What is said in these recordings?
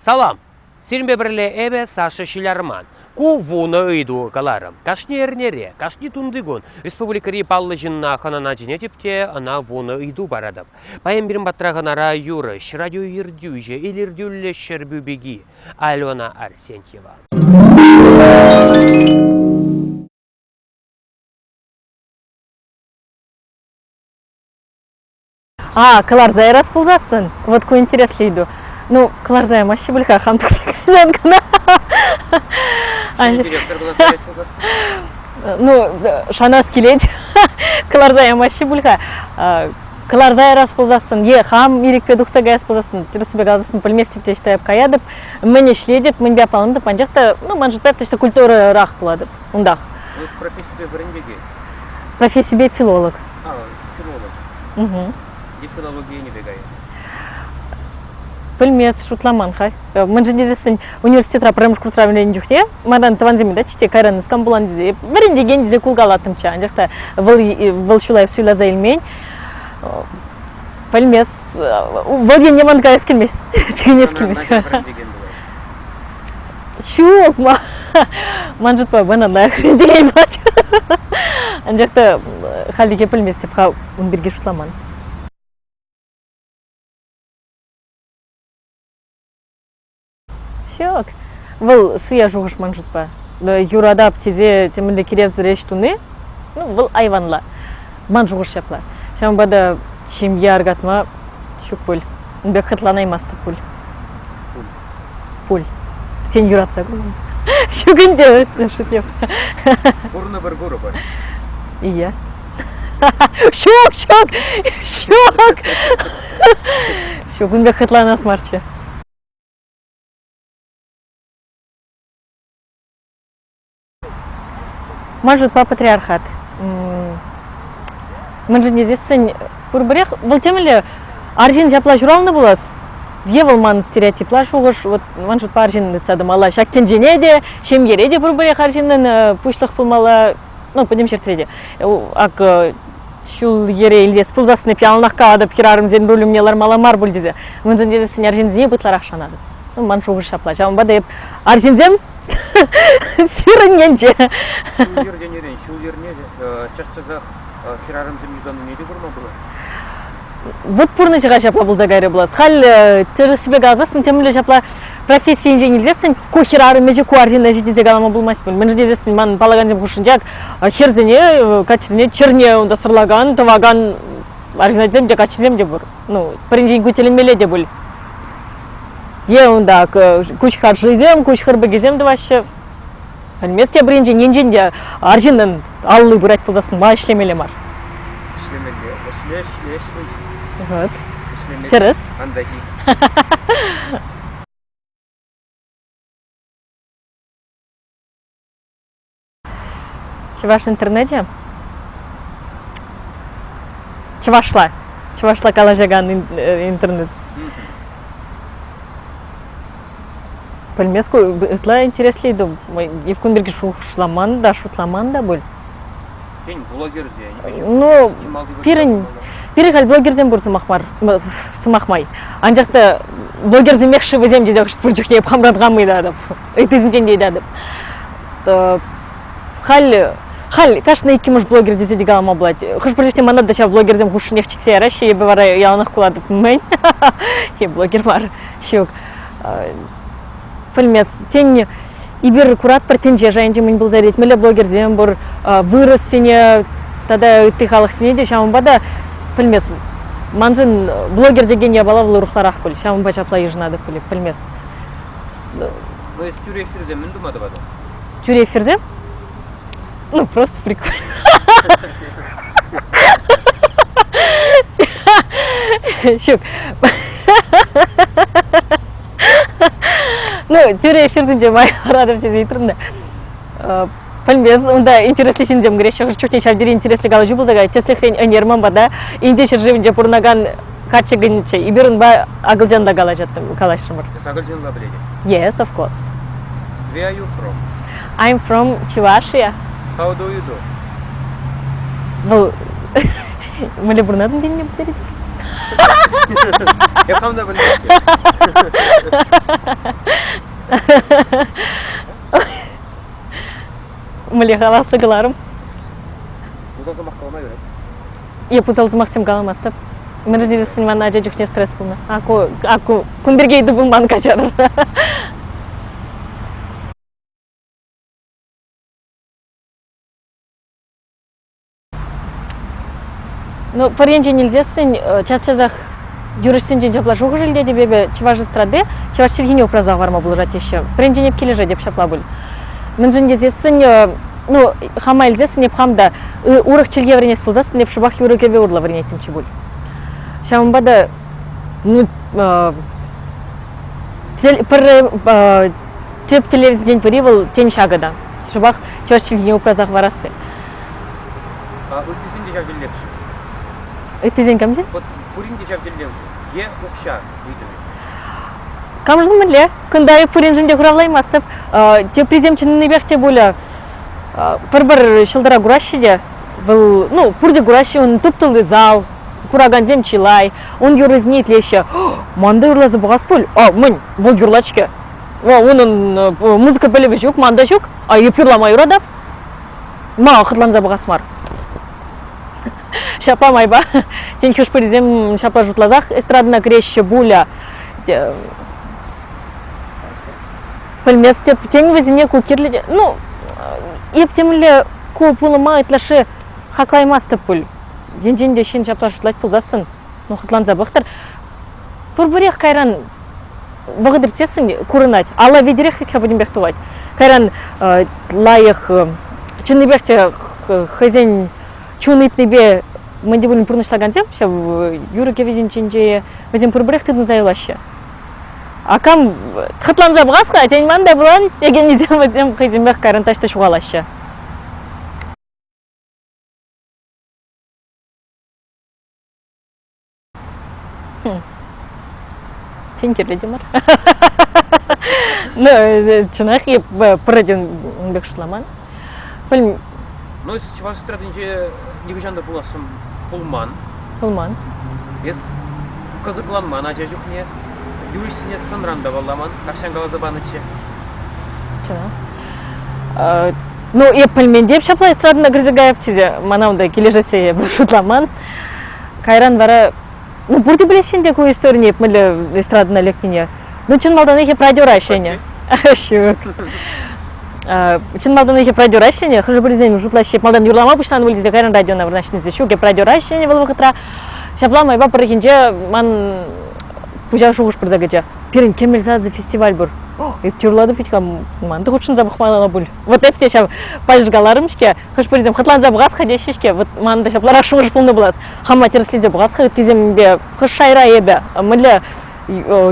Салам. Сирмбе бірле эбе Саша Шилярман. Ку вуна ыйду каларым. Кашни эрнере, кашни тундыгон. Республикари паллы жинна ханана жинетипте, ана вуна ыйду барадып. Паем бирим батрағанара юрыш, радио ирдюже, илирдюлле шербюбеги. Алена Арсентьева. Кыларзай расползасын. Вот ку интерес лиду. Ну, Кыларзай маши булька хамтук саказанкана. Ну, шанас келет. Кыларзай маши булька. Кыларзай расползасын. Хам ирикпе дуксага расползасын. Тирсибе газасын пылместик тештайып каядып. Мене шледеп, мен бяпалындып. Анжакта, ну, манжытайып тешта культура рах кыладып. Ундах. Өз профессия біріндеге? Профессия филолог. Филолог. Угу. Филология не бегает. Пылмес шутламан хай. Мен же дезесін университетра пырымыш курсравлен жүхте. Мадан таванземе да чите кайран скамбулан дезе. Бірін деген дезе кулгалатым ча. Анжақта выл шулайып суйлаза илмейн. Пылмес. Выл ен неман кайыз келмес. Теген ес келмес. Шук ма. Ман жұтпа бана да деген бат. Анжақта халиге пылмес деп ха унберге шутламан. Шок. Выл суя жуғыш манжытпа. Юрадап тезе темінде керев зіреш туны. Ну, выл айванла. Ман жуғыш шапла. Шам бада шемья аргатма шук пуль. Бек хытланай масты пуль. Пуль. Тен юратса гулым. Шугын де шутеп. Бурны бір гуры бар. Ия. Шок. Шугын бек хытланас марчы. Может, по патриархат. Мы же не здесь сын пурбрех. Был тем ли аржин жапла журалны булас. Дьявол ман стереотипла шугыш. Вот манжут по аржин ныцады мала. Шактен женеде, шем ереде пурбрех аржиннен пушлых пулмала. Ну, подем чертреде. Ак шул ере илдес пулзасыны пиалнах каадып хирарым зен рулю мне лармала марбуль дезе. Мы же не здесь сын аржин зне бытларах шанады. Ну, ман шугыш шапла. Жам бада аржин зем сирененче. Шулернеде, часто за хирарымзым юзаны неде бұрма было? Вот пурны жыға жапла бұл загайры бұлас. Хал тірі себе газасын, темілі жапла профессия инжен елзесін, ку хирары межі ку аржинда жедезе галама бұлмас бұл. Мен жедесін, ман палаганзем хушынжак, херзіне, качызіне, черне онда сырлаган, таваган, аржинадзем де качызем де бұр. Ну, паринжен күтелінмеле де бұл. Онда куч харжызем, куч харбагезем де ваще. Месте бірінже ненженде аржиннан аллы бұрайт бұлдасын ма ішлемеле мар. Ішле. Вот. Терес. Андахи. Чываш интернете? Чывашла калажаган интернет. Пөлмеску ытла интереслейді. Евкун берге шутламан да бұл. Сен блогерзе? Ну, пирігал блогерзен бұр сымақмай. Анжақты блогерзен мекші візем дезе қышты бұр жүктеп қамрадған мыйда адып. Үйтізінчен дейді адып. Хал, кашна екі мұш блогер дезе деге алама болады. Құш бір жүктен манат да ша блогерзен құшын ехчіксе әраш, ебі бара яланық құладып мән. Блогер бар, шеук. Пөлмес, тен ибір курат бір тенже жайынже мен бұл зарет. Мөлі блогерзен бұр вырыс сене, тада үтті халық сене де шамын пөлмес. Манжын блогер деген ябала бұл рухларақ бұл. Шамын ба жапла ежінады пөлмес. Ну, есть тюре эфирзем, мен думады бады? Тюре эфирзем? Ну, просто прикольно. Шук. Ну, тюре эфирзен же май радов тезе итрында. Пөлмес, онда интереслі жіндем кереш, чөкте шавдері интереслі галы жубыл загай, теслі хрен өнерман бада, инде шыржывын же пұрнаган качыгынче, иберін ба агылжанда гала жаттым, калашымыр. Агылжанда білеге? Yes, of course. Where are you from? I'm from Чувашия. How do you do? Бұл, мүлі бұрнадың дейін не білдері? Я қамда білмейді. Міле қаласы қаларым. Узалзамақ қаламай береді. Еп ұзалзымақ сем қаламастып. Мен жінде сен мана ажа жүкне стресс бұлны. Аку күндергейді бұл ман қачарыр. Ну, паренже нельзя сын, час-часах юрышсен жен жапла жоғы жылде деп ебе чеважы страды, чеваж чергене упраза варма бұл жат еші. Паренже неп кележі деп шапла бұл. Мен жінде зесін, ну, хама елзесін еп хамда урық челге варенес пылзасын, неп шыбақ юрық еве урла варенетім чебул. Шамын бада, ну, теп телевизин день паривал тень шагада. Шыбақ чеваж чергене упразах варасы. Өттізінде жавделепші. Өттізен кәмден? Пуринде жавделепші. Е ұқша өйдімі. Камжын мүлі, күндай пурин жінде құралаймастып, те президентчінің бәқте бөлі бір шылдыра күрашыде, ну, пурде күраши, он тұптылы зал, күраган зем чилай, он юрызне етлеші, манда юрлазы бұғас бұл, мұн, бұл юрлачке, оның музыка бөлі жүк, манда жүк, еп юрлама юрадап, ма қырланза бұғас мар. Шапа майба, тен кеш президент шапа жұтлазақ, эстрадына кіреші бұля, пөлмес деп тен везіне көкерлі, ну, ептемілі көп ұлыма айтлашы хақлаймастып бұл. Енженде шен шапа жұтлайт бұлзасын, ну, қытланза бұқтыр. Пұрбырех кайран бұғыдыртесің көрінать, алла ведерех витха будем бәқтувать. Кайран лайық чынны бәқте хазен чунытныбе мынде будем пұрнышлаган зем, шап юрыке веден ченже везен пұрбырех тыдны зайлашы. Акам қытланза бұғасқа, тен мандай бұлан, еген незем везем хазен бәқ кайран ташты шуғалашы. Сен керледі мар. Ну, чынақ еп пыраден бек шыламан. Білім. Ну, чеваш стратынже негіжанды бұласым пұлман. Пұлман. Ес қызықланман ажа жүхне. Юрисіне сынранда баламан. Қақшан қалазы банычы. Чынақ. Ну, еп пілмен деп шапла эстрадына кірзіға ептезе. Манауында кележесе еп шутламан. Кайран бара. Ну, бұрды білешінде көй история еп мүлі эстрадына лекпене. Ну, чын малдан ехе радиоращение. Шук. Чын малдан ехе радиоращение. Хыжы бірден жұтлашы еп малдан юрлама бұштан өлдезе кайран радиона вырнашынезе. Шук еп радиоращение был вақытра. Шапла майба пырыкенже ман пужа шуғыш бірзагача. Перін кемелзазы фестиваль бұр. Еп тюрлады фитка манды құтшын забықманала бұл. Вот эпте шап пажыргаларымшке, хыш бірден қытлан забығас қадешішке, вот манды шапларақ шуғыш бұлны бұлас. Хамма терследе бұғас қы тезембе хыш шайра ебе. Мүлі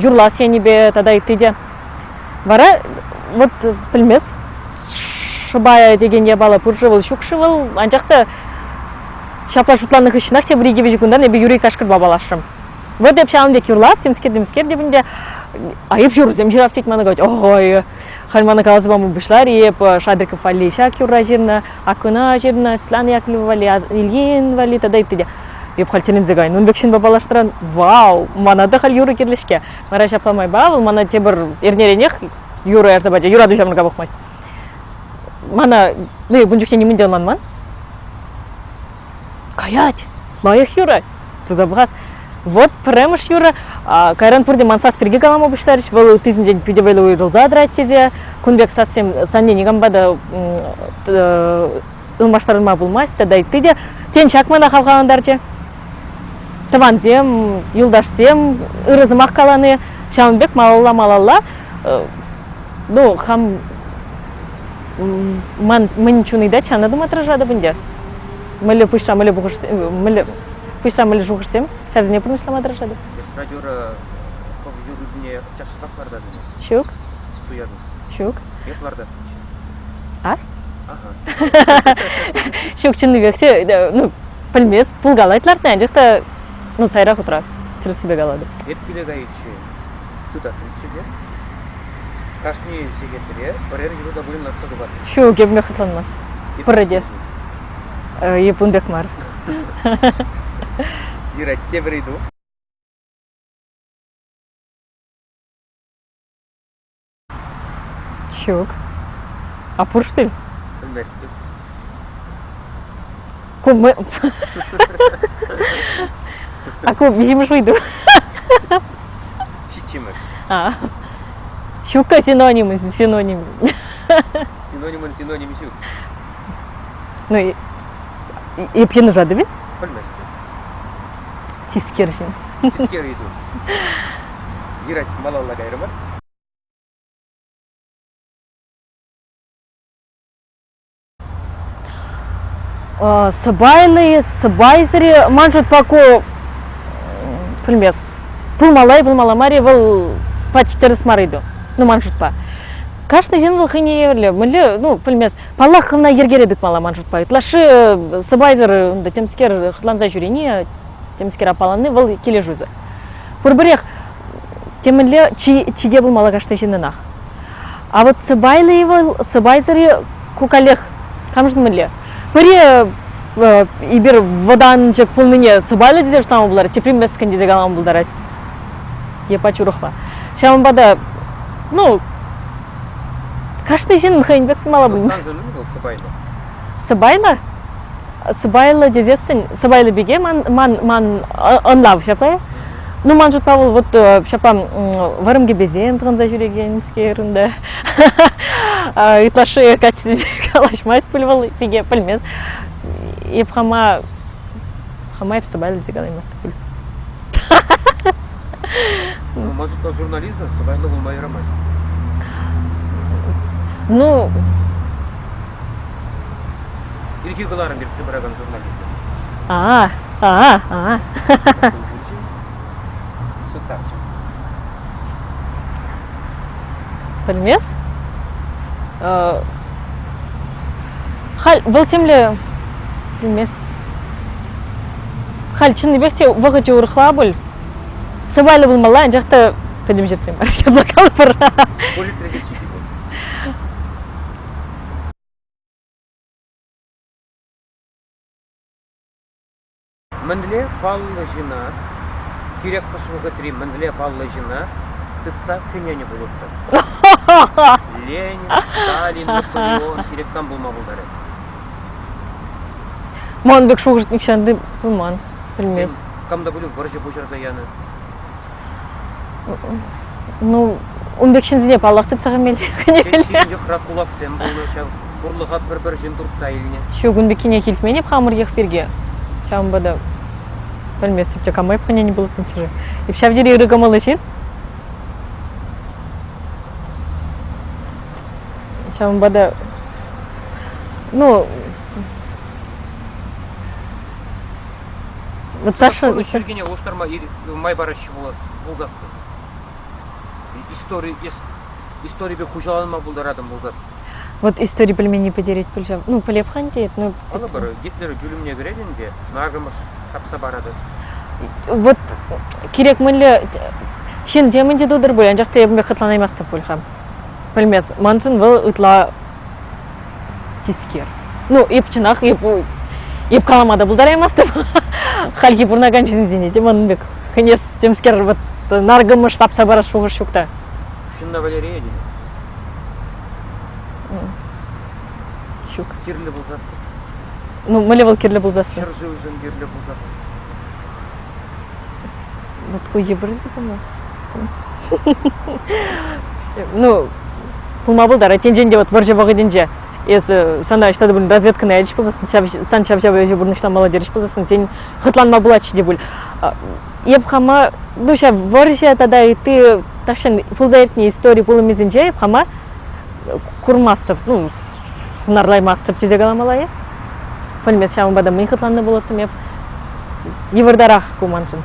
юрлас енебе тадай тыде. Вара, вот білмес, шыбая деген ебала пұржывыл, шукшывыл, анчақты шапла шутланық ішінақ те бірге бежікундан ебе юрий кашкыр бабалашым. Вот еп шағынбек юрлав, темскер дебінде, айып юрзем жирап тек мана говорит, ой, хальмана калазыбамы бұшлар, еп Шадриков вали, шак юра жирна, Акуна жирна, Светлана Яковлева вали, Ильин вали, тадай тыде. Еп хальтерін зігай, ну бекшін бабалаштыран, вау, манады хал юры керлешке. Мара шапламай бавыл, мана тебір ернеренех, юры әрзабаджа, юра дұшамын қабықмайс. Мана, ну, бұнжықте немін делман ман? Каять, лайық юра, туза бұғас. Вот премыш юра, кайран пурде мансас перге калама бұштарыш, валы тызын жен пюдевелі уйрылза адырайт тезе, күнбек сатсем санне негамбада ылмаштарынма бұлмайс, тадай тыде, тен чакмана қалғаландарчы. Таванзем, юлдашсем, ырызымақ каланы, Шамынбек малалла, ну, хам ман чуныйда чанадым отражады бұнде. Мөлі пұшра, мөлі бұғышсем, пұшра, мөлі жуғышсем, сәзіне пұрнышлама отражады. Ес радиора көк жүзіне час сақларда деді. Шук? Суяды. Шук? Епларда. А? Ага. Шук чынны бекте, ну, пілмес, пұлғалайтларды, әнжіқта, ну, сайрақ ұтыра, түрі себе қалады. Еткілі ғайытшы, тұтатын ішіде, қашны сегетіре, бірер елі да бұйын ларцады бар. Шук, ебіме қытланмас. Пұрыде. Епундек мар. Юратте бір иду. Шук. А пұр, что ли? Bilmezdim. Ку А ку бижимыш выйду. Şiçimiz. Щука синонимы, синоним. Синоним şuk. Ну, епкені жады бе? Bilmezdim. Тискершин. Tisker idu. Girat malalla gayrımar. Сыбайлы, сыбайзыры, манжут паку, пілмес, пылмаламари, бұл пачтеріс марыйду. Ну, манжут па. Кашны жен бұл хыне ерлі, мүлі, ну, пілмес, паллах хымна ергередік мала манжут па. Итлашы сыбайзыры, темскер хытланза жүрені, темскер апаланы, бұл келе жүзі. Пұрбірех, темілі чиге бұл мала кашны женінақ. А вот сыбайзыры кукалех, камжын мүлі. Пыре ибір водан жек пулныне сыбайлы дезе штамы бұлар, теприм мәскін дезе қалам бұлдарать. Епа чурықла. Шамын бада, ну, кашты жен қайынбек мала бұлын. Сыбайлы? Сыбайлы дезесін, сыбайлы беге ман онлав шапай. Ну, ман жұтпа бұл, вот, шапам, варымге безен тұғынза жүреген скерінде. Итлашы качество калашмайс пульвал пиге пульмес. Еп хама еп сыбайлы дегадаймас пуль. Может, то журналист, сыбайлы болмай рамайс. Ну, Илки кыларым бир цыбыраган журналист. Пульмес? Хал, бұл темлі, пульмес. Хал, чынны бекте вағыте ұрықла бұл. Сыбайлы болмала, жақты пөдім жертрем. Шаблақалы бір. Мэндле паллы жина, керек пашуға трим, мэндле паллы жина, тытса хыня не болыпты. Ленин, Сталин, Наполеон, керектен болма бұлдары. Ман бек шоғырт мекшанды бұлман, білмес. Камда бұлы варжы бұжар заяны. Ну, он бек шынзіне паллақ тытсаға мел. Сен сенде қырақ құлақ сен болны, құрлыға бір жын тұртса еліне. Шоғын бекіне келтмен еп қамыр еқ берге. Шағын бада, білмес, тіпте қамай пқыне не болыптың чыры. Еп шавдері ұры қамалы шен? Шағын бада, ну, вот Саша... Сергене оштарма май барашы болзасы. История бе хужаланма бұлдарадым болзасы. Вот история білмені педерет білжам. Ну, пілепхан дейт. Алы бары, Гитлер бүлімне кіредінде, нағымыш сапса барады. Вот керек мүлі, шен демінде дудыр бұл, анжақты ебімбе қытланаймасты бұлхам. Білмес, маншын бұл ұтла тискер. Ну, еп чынақ, еп қаламада бұлдараймасты. Халки бұрнаған жені денеде, манын бек. Хынес демскер нарғымыш сапса бара шуғыр шуқта. Шынна Валерия дейін. Шук. Кирлі бұлзасы. Ну, мүлі бұл кирлі бұлзасы. Шыржы өзін кирлі бұлзасы. Вот қой ебірді бұлма. Ну, бұлма бұлдар, әтен женде вот варжы вағы денде. Сана штады бұлын разведканы әдіш бұлзасын, сан шавжавы өже бұрнышла мала деріш бұлзасын, тен қытланма бұлачы де бұл. Еп қама, душа варжы тада и ты тақшын пұлзайыртіне история бұлымезінже, еп қама құрмастып, ну, сынарлаймастып тезе қаламалайы. Пөлмес шамын бада мұй қытланны болыттым еп. Евірдарақ көманшын.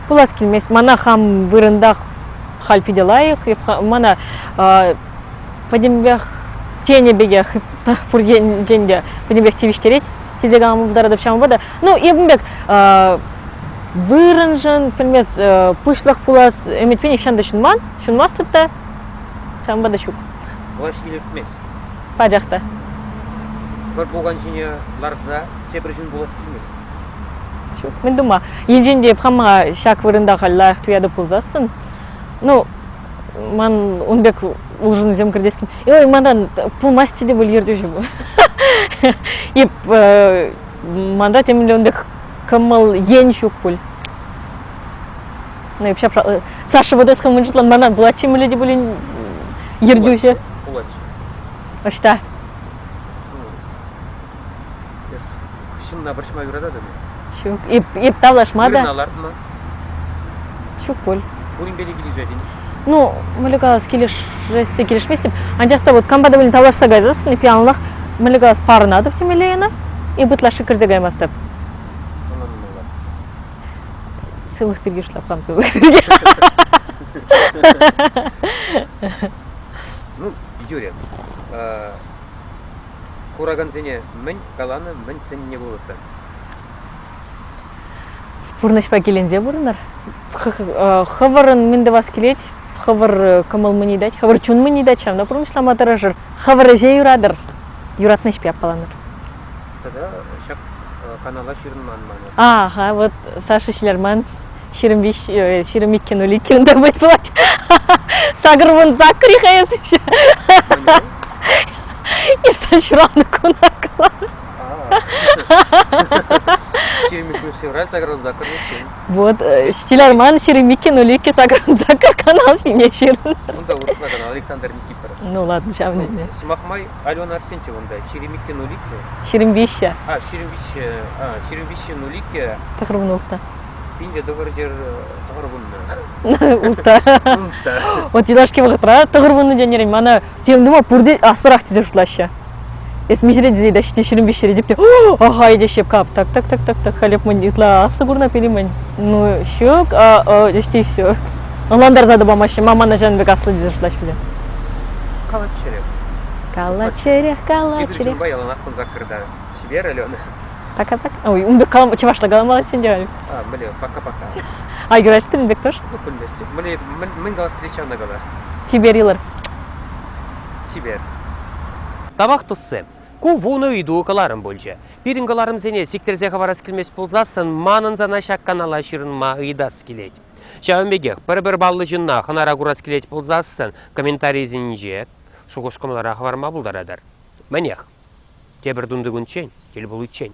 Пулас келмес, мана хам вырындақ хал пиделайық, мана падембек тене беге пұрген женде падембек тевіштерет, тезе қаламы бұдарадып шамы бада. Ну, ебімбек вырынжын, пілмес, пышлық пулас, әметпен екшанды шынмас тіпті, шамы бада шук. Олаш елепмес. Па жақта. Бір болған жіне ларза, себір жын болас келмес. Шук, мен дума, елженде қамға шак вырындағы лайық туяды пулзасын. Ну, ман унбек улжын зем кирдескен. Ой, мандан пул масчиде бул ерде жүбү. Ип манда темиле унбек кымыл ен шук пул. Ну, вообще, Саша вот это мунжитлан мандан була чемиле де булин ердюше. Пулач. Ашта. Шынна біршіма көреді ме? Шук. Ип тавлашмада. Аларды ма? Шук пул. Бурин бели келе жайдың? Ну, мөлігалас келешмес деп. Анжақта вот камбада білін тавлашса гайзас, непи анлақ мөлігалас парынады в темелейіні, и бұтлашы кірзе гаймас деп. Сылық берге шылап қам сылық берге. Ну, Юрия, Кураган сене мен, каланы мен сен не болады. Бұрнышпа келензе бұрынар. Хаварын менде вас келет, хавар камал мені дать, хавар чун мені дать, шамда бұрнышламатыры жыр. Хавары же юрадыр, юратны шпе аппаланыр. Тогда шак канала ширынман маны. Ага, вот Саша Шлерман, ширемиккен уликкен да быть вот. Сагырвын закри хаясы еще. И встань шраны кунакла. Ширемиккен севраль сагрын закры için. Вот, Шлерман, ширемиккен уликкен сагырвын закр канал фильме ширын. Мында уртна канал Александр Никифоров. Ну ладно, сейчас не. Сумахмай Алена Арсентьеванда Ширемиккен уликке. Ширембище. Ширембище уликке. Тахрывнукта. Пинде доғыр жер тағырбынна. Улта. Вот елашки вағытра тағырбынны денерен. Мана темді ма пұрды асырақ тезе жұтлашы. Ес межре дезе да шите ширембище редеп. Ага, еде шеп кап. Так. Халеп мын итла аслы гурна пелемін. Ну, шок, деште все. Оландар зады бамашы. Мамана жанбек аслы дезе жұтлашы бізде. Калач черек. Кала черек. Баялан ақын закырда. Шибер, Алена. Так. Ой, умбек чевашла галамала чен делали. Блин, пока. Ай, говоришь, ты умбек тоже? Ну, пыльности. Блин, мы галас кричам на гала. Чиберилар. Чибер. Табақ тұсы. Ку вуны үйду каларым болжы. Пирин каларым зене сиктерзе хаварас келмес болзасын, манын зана шак канала ширынма ыйдас келет. Шауынбегех, бір баллы жынна ханара курас келет болзасын, комментарий зенже, шуғышқымлара хаварма бұлдарадар. Мәнех, тебір дүнді күнчен, тел бұл үтчен.